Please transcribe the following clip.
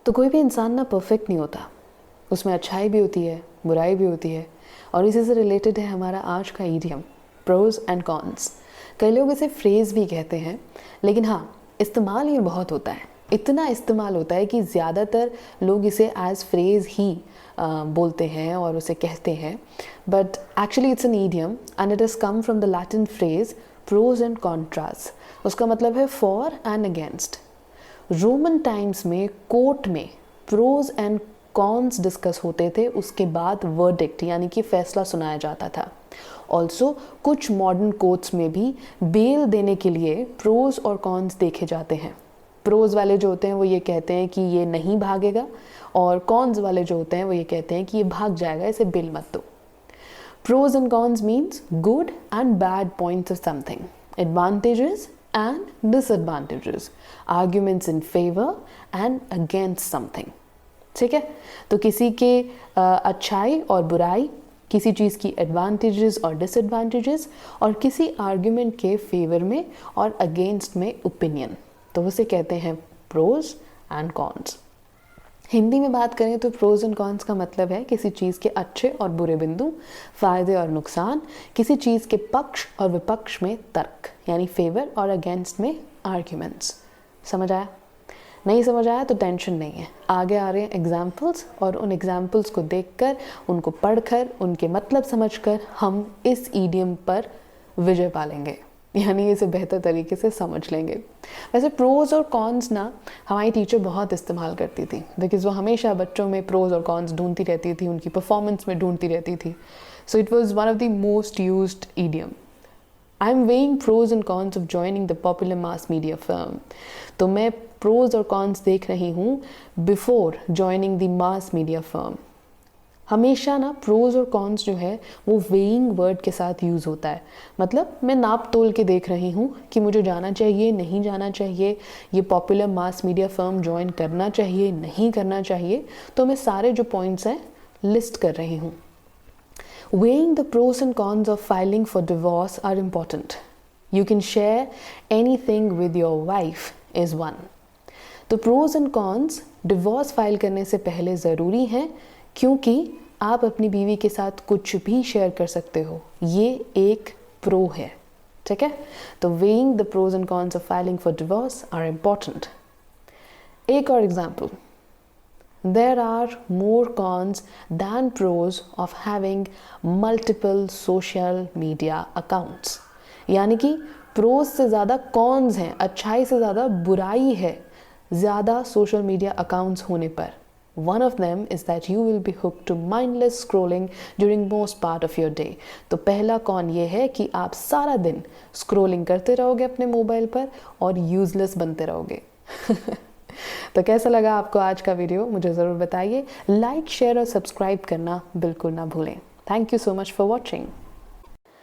तो कोई भी इंसान ना परफेक्ट नहीं होता, उसमें अच्छाई भी होती है, बुराई भी होती है। और इसी से रिलेटेड है हमारा आज का ईडियम, प्रोज एंड कॉन्स। कई लोग इसे फ्रेज़ भी कहते हैं, लेकिन हाँ, इस्तेमाल ये बहुत होता है, इतना इस्तेमाल होता है कि ज़्यादातर लोग इसे एज फ्रेज़ ही बोलते हैं और उसे कहते हैं। But actually it's an idiom and it has come from the Latin phrase pros and contrast. उसका मतलब है for and against. Roman times में कोर्ट में प्रोज एंड कॉन्स डिस्कस होते थे, उसके बाद वर्डिक्ट यानी कि फैसला सुनाया जाता था। ऑल्सो कुछ मॉडर्न कोर्ट्स में भी बेल देने के लिए प्रोज और कॉन्स देखे जाते हैं। प्रोज वाले जो होते हैं वो ये कहते हैं कि ये नहीं भागेगा, और कॉन्स वाले जो होते हैं वो ये कहते हैं कि ये भाग जाएगा, इसे बेल मत दो। Pros and cons means good and bad points of something, advantages and disadvantages, arguments in favour and against something. ठीक है, तो किसी के अच्छाई और बुराई, किसी चीज़ की एडवांटेजेस और डिसएडवांटेजेस, और किसी आर्ग्यूमेंट के फेवर में और अगेंस्ट में ओपिनियन, तो उसे कहते हैं प्रोज एंड कॉन्स। हिंदी में बात करें तो प्रोज एंड कॉन्स का मतलब है किसी चीज़ के अच्छे और बुरे बिंदु, फ़ायदे और नुकसान, किसी चीज़ के पक्ष और विपक्ष में तर्क यानी फेवर और अगेंस्ट में आर्ग्यूमेंट्स। समझ आया? नहीं समझ आया तो टेंशन नहीं है, आगे आ रहे हैं एग्जाम्पल्स, और उन एग्जाम्पल्स को देखकर, उनको पढ़कर, उनके मतलब समझकर हम इस ईडियम पर विजय पालेंगे, यानी इसे बेहतर तरीके से समझ लेंगे। वैसे प्रोज और कॉन्स ना हमारी टीचर बहुत इस्तेमाल करती थी, बिकॉज वो हमेशा बच्चों में प्रोज और कॉन्स ढूंढती रहती थी, उनकी परफॉर्मेंस में ढूंढती रहती थी। So it was one of the most used idiom. I am weighing pros and cons of joining the popular mass media firm. तो मैं प्रोज और कॉन्स देख रही हूँ before joining the mass media firm. हमेशा ना प्रोज और cons जो है वो वेइंग वर्ड के साथ यूज़ होता है, मतलब मैं नाप तोल के देख रही हूँ कि मुझे जाना चाहिए, नहीं जाना चाहिए, ये popular mass media firm join करना चाहिए, नहीं करना चाहिए। तो मैं सारे जो पॉइंट्स हैं लिस्ट कर रही हूँ। Weighing the pros and cons of filing for divorce are important. You can share anything with your wife is one. तो pros and cons divorce file करने से पहले ज़रूरी हैं, क्योंकि आप अपनी बीवी के साथ कुछ भी शेयर कर सकते हो, ये एक प्रो है। ठीक है, तो weighing the pros and cons of filing for divorce are important. एक और example, There are more cons than pros of having multiple social media accounts. यानी कि प्रोज से ज़्यादा कॉन्स हैं, अच्छाई से ज़्यादा बुराई है ज़्यादा सोशल मीडिया अकाउंट्स होने पर। One of them is that you will be hooked to mindless scrolling during most part of your day. तो पहला कॉन ये है कि आप सारा दिन स्क्रोलिंग करते रहोगे अपने मोबाइल पर और यूजलेस बनते रहोगे। तो कैसा लगा आपको आज का वीडियो, मुझे ज़रूर बताइए। लाइक, शेयर और सब्सक्राइब करना बिल्कुल ना भूलें। Thank you so much for watching.